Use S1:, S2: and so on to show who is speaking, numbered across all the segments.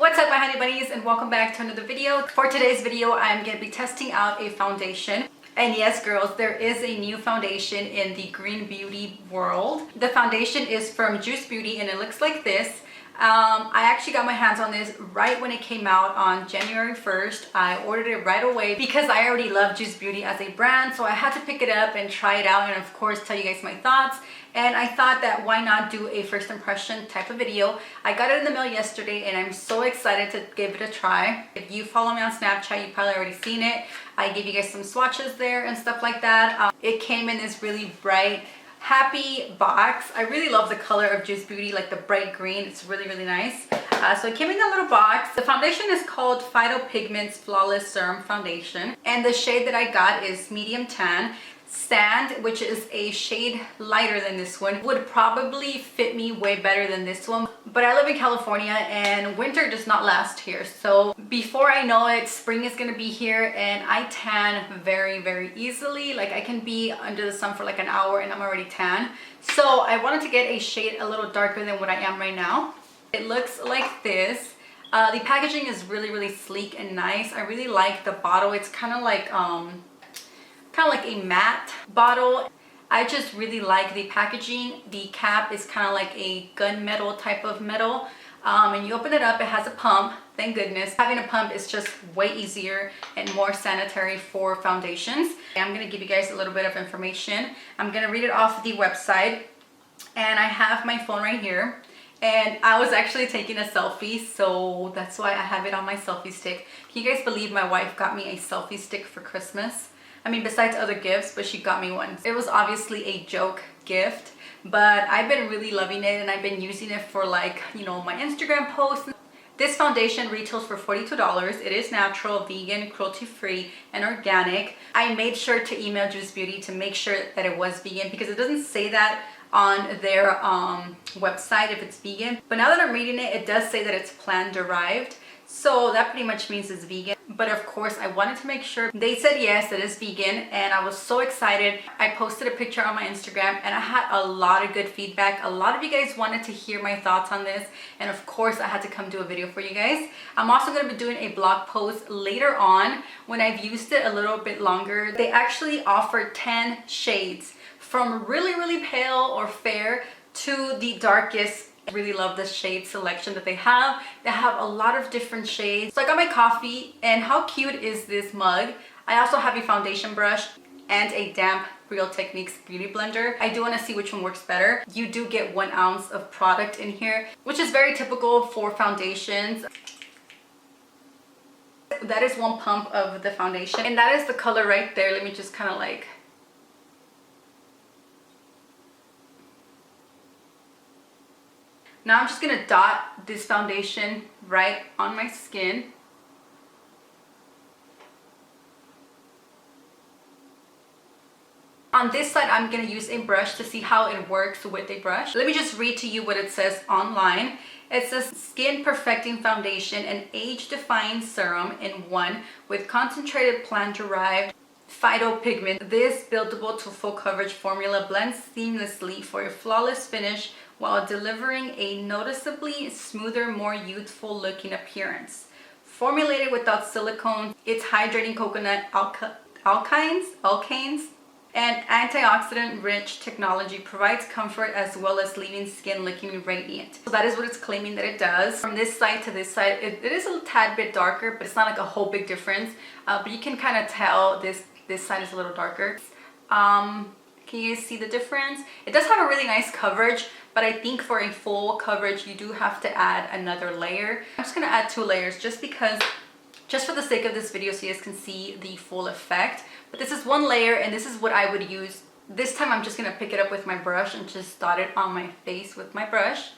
S1: What's up my honey bunnies, and welcome back to another video. For today's video I'm going to be testing out a foundation. And yes girls, there is a new foundation in the green beauty world. The foundation is from Juice Beauty and it looks like this. I actually got my hands on this right when it came out on January 1st. I ordered it right away because I already love Juice Beauty as a brand, so I had to pick it up and try it out and of course tell you guys my thoughts. And I thought that why not do a first impression type of video. I got it in the mail yesterday and I'm so excited to give it a try. If you follow me on Snapchat, you've probably already seen it. I gave you guys some swatches there and stuff like that. It came in this really bright happy box. I really love the color of Juice Beauty, like the bright green. It's really nice. So it came in a little box. The foundation is called Phyto-Pigments Serum Foundation and the shade that I got is medium tan. Sand, which is a shade lighter than this one, would probably fit me way better than this one, but I live in California and winter does not last here, so before I know it, spring is gonna be here and I tan very easily. Like I can be under the sun for like an hour and I'm already tan. So I wanted to get a shade a little darker than what I am right now. It looks like this. The packaging is really sleek and nice. I really like the bottle. It's kind of like a matte bottle. I just really like the packaging. The cap is kind of like a gunmetal type of metal, and you open it up, it has a pump. Thank goodness. Having a pump is just way easier and more sanitary for foundations. I'm going to give you guys a little bit of information. I'm going to read it off the website, and I have my phone right here. And I was actually taking a selfie, so that's why I have it on my selfie stick. Can you guys believe my wife got me a selfie stick for Christmas? I mean, besides other gifts, but she got me one. It was obviously a joke gift, but I've been really loving it and I've been using it for like, you know, my Instagram posts. This foundation retails for $42. It is natural, vegan, cruelty-free, and organic. I made sure to email Juice Beauty to make sure that it was vegan because it doesn't say that on their website if it's vegan. But now that I'm reading it, it does say that it's plant derived. So that pretty much means it's vegan. But of course I wanted to make sure. They said yes, it is vegan, and I was so excited. I posted a picture on my Instagram and I had a lot of good feedback. A lot of you guys wanted to hear my thoughts on this, and of course I had to come do a video for you guys. I'm also going to be doing a blog post later on when I've used it a little bit longer. They actually offer 10 shades from really pale or fair to the darkest. I really love the shade selection that they have. They have a lot of different shades. So I got my coffee, and how cute is this mug? I also have a foundation brush and a damp Real Techniques beauty blender. I do want to see which one works better. You do get 1 ounce of product in here, which is very typical for foundations. That is 1 pump of the foundation, and that is the color right there. Let me just kind of like... Now I'm just going to dot this foundation right on my skin. On this side, I'm going to use a brush to see how it works with a brush. Let me just read to you what it says online. It says skin perfecting foundation and age defying serum in one with concentrated plant derived phytopigment. This buildable to full coverage formula blends seamlessly for a flawless finish while delivering a noticeably smoother, more youthful looking appearance. Formulated without silicone, its hydrating coconut alkanes and antioxidant rich technology provides comfort as well as leaving skin looking radiant. So that is what it's claiming that it does. From this side to this side, it is a tad bit darker, but it's not like a whole big difference. But you can kind of tell this side is a little darker. Can you see the difference? It does have a really nice coverage, but I think for a full coverage you do have to add another layer. I'm just going to add 2 layers just for the sake of this video so you guys can see the full effect. But this is 1 layer and this is what I would use. This time I'm just going to pick it up with my brush and just dot it on my face with my brush.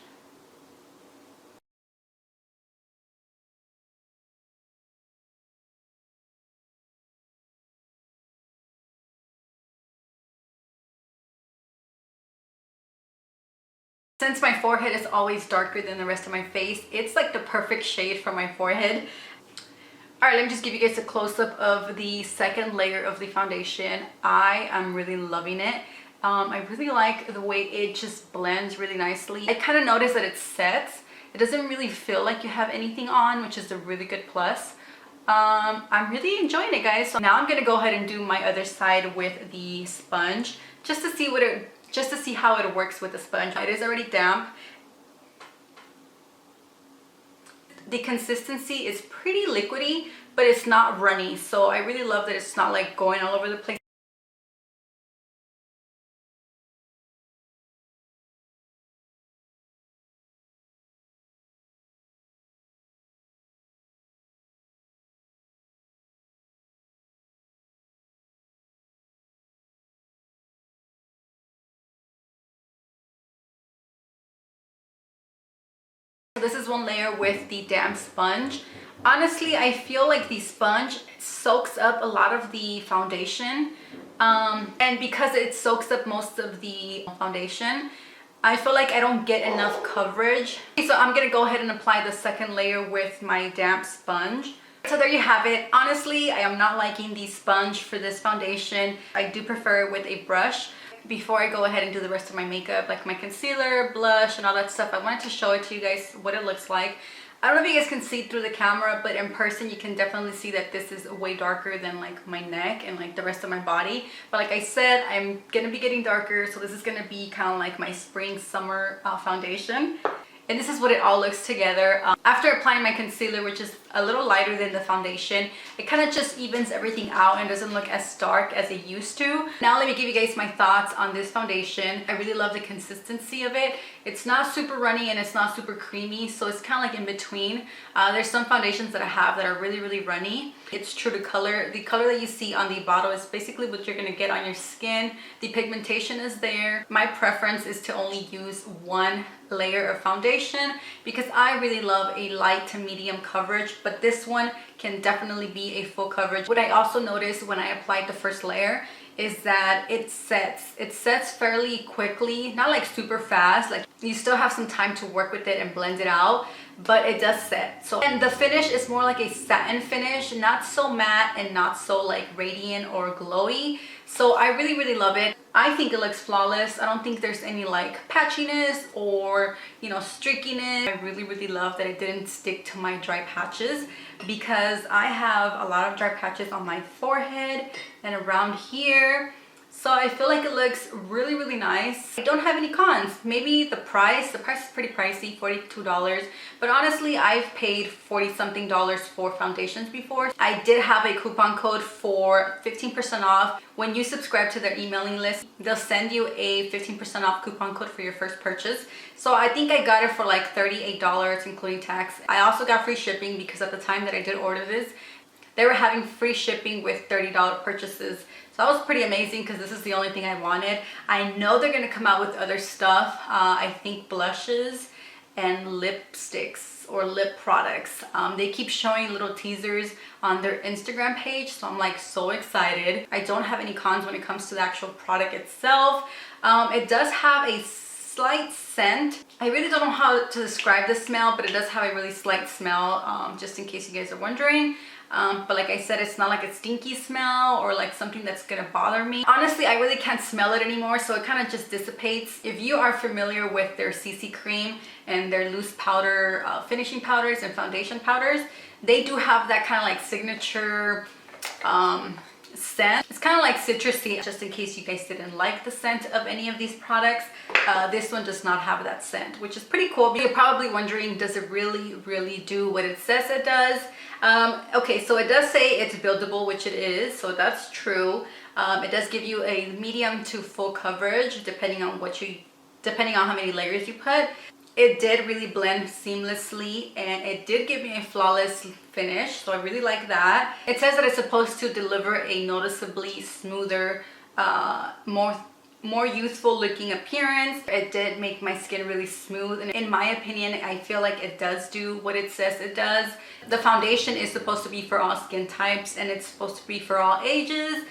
S1: Since my forehead is always darker than the rest of my face, it's like the perfect shade for my forehead. All right, let me just give you guys a close-up of the second layer of the foundation. I am really loving it. I really like the way it just blends really nicely. I kind of noticed that it sets It doesn't really feel like you have anything on, which is a really good plus. I'm really enjoying it, guys. So now I'm gonna go ahead and do my other side with the sponge just to see how it works with the sponge. It is already damp. The consistency is pretty liquidy, but it's not runny, so I really love that it's not like going all over the place. This is one layer with the damp sponge. Honestly, I feel like the sponge soaks up a lot of the foundation, and because it soaks up most of the foundation, I feel like I don't get enough coverage. So I'm gonna go ahead and apply the second layer with my damp sponge. So there you have it. Honestly, I am not liking the sponge for this foundation. I do prefer it with a brush. Before I go ahead and do the rest of my makeup, like my concealer, blush, and all that stuff, I wanted to show it to you guys what it looks like. I don't know if you guys can see through the camera, but in person you can definitely see that this is way darker than like my neck and like the rest of my body. But like I said, I'm gonna be getting darker, so this is gonna be kind of like my spring summer foundation. And this is what it all looks together. After applying my concealer, which is a little lighter than the foundation, it kind of just evens everything out and doesn't look as dark as it used to. Now let me give you guys my thoughts on this foundation. I really love the consistency of it. It's not super runny and it's not super creamy, so it's kind of like in between. There's some foundations that I have that are really, really runny. It's true to color. The color that you see on the bottle is basically what you're going to get on your skin. The pigmentation is there. My preference is to only use one layer of foundation because I really love a light to medium coverage, but this one can definitely be a full coverage. What I also noticed when I applied the first layer is that it sets fairly quickly, not like super fast, like you still have some time to work with it and blend it out, but it does set. So, and the finish is more like a satin finish, not so matte and not so like radiant or glowy. So I really, really love it. I think it looks flawless. I don't think there's any like patchiness or, you know, streakiness. I really, really love that it didn't stick to my dry patches because I have a lot of dry patches on my forehead and around here. So I feel like it looks really, really nice. I don't have any cons. Maybe the price is pretty pricey, $42. But honestly, I've paid $40-something for foundations before. I did have a coupon code for 15% off. When you subscribe to their emailing list, they'll send you a 15% off coupon code for your first purchase. So I think I got it for like $38, including tax. I also got free shipping because at the time that I did order this, they were having free shipping with $30 purchases. So that was pretty amazing because this is the only thing I wanted. I know they're going to come out with other stuff. I think blushes and lipsticks or lip products. They keep showing little teasers on their Instagram page, so I'm like so excited. I don't have any cons when it comes to the actual product itself. It does have a slight scent. I really don't know how to describe the smell, but it does have a really slight smell, just in case you guys are wondering. But like I said, it's not like a stinky smell or like something that's gonna bother me. Honestly, I really can't smell it anymore, so it kind of just dissipates. If you are familiar with their CC cream and their loose powder finishing powders and foundation powders, they do have that kind of like signature scent. It's kind of like citrusy. Just in case you guys didn't like the scent of any of these products, this one does not have that scent, which is pretty cool. But you're probably wondering, does it really do what it says it does? Okay, so it does say it's buildable, which it is, so that's true. It does give you a medium to full coverage depending on how many layers you put. It did really blend seamlessly and it did give me a flawless finish, so I really like that. It says that it's supposed to deliver a noticeably smoother, more youthful looking appearance. It did make my skin really smooth, and in my opinion, I feel like it does do what it says it does. The foundation is supposed to be for all skin types and it's supposed to be for all ages.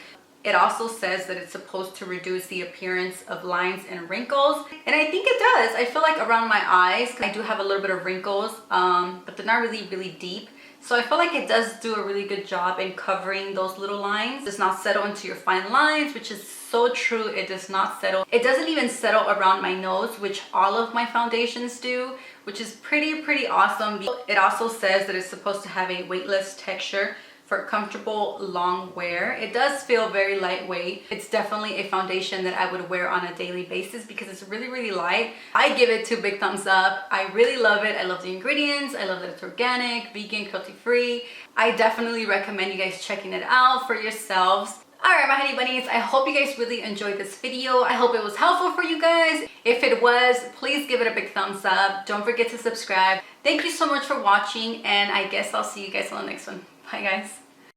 S1: It also says that it's supposed to reduce the appearance of lines and wrinkles, and I think it does. I feel like around my eyes, I do have a little bit of wrinkles, but they're not really deep. So I feel like it does do a really good job in covering those little lines. It does not settle into your fine lines, which is so true. It does not settle. It doesn't even settle around my nose, which all of my foundations do, which is pretty awesome. It also says that it's supposed to have a weightless texture for comfortable long wear. It does feel very lightweight. It's definitely a foundation that I would wear on a daily basis because it's really light. I give it 2 big thumbs up. I really love it. I love the ingredients. I love that it's organic, vegan, cruelty-free. I definitely recommend you guys checking it out for yourselves. Alright, my honey bunnies, I hope you guys really enjoyed this video. I hope it was helpful for you guys. If it was, please give it a big thumbs up. Don't forget to subscribe. Thank you so much for watching, and I guess I'll see you guys on the next one. Bye guys.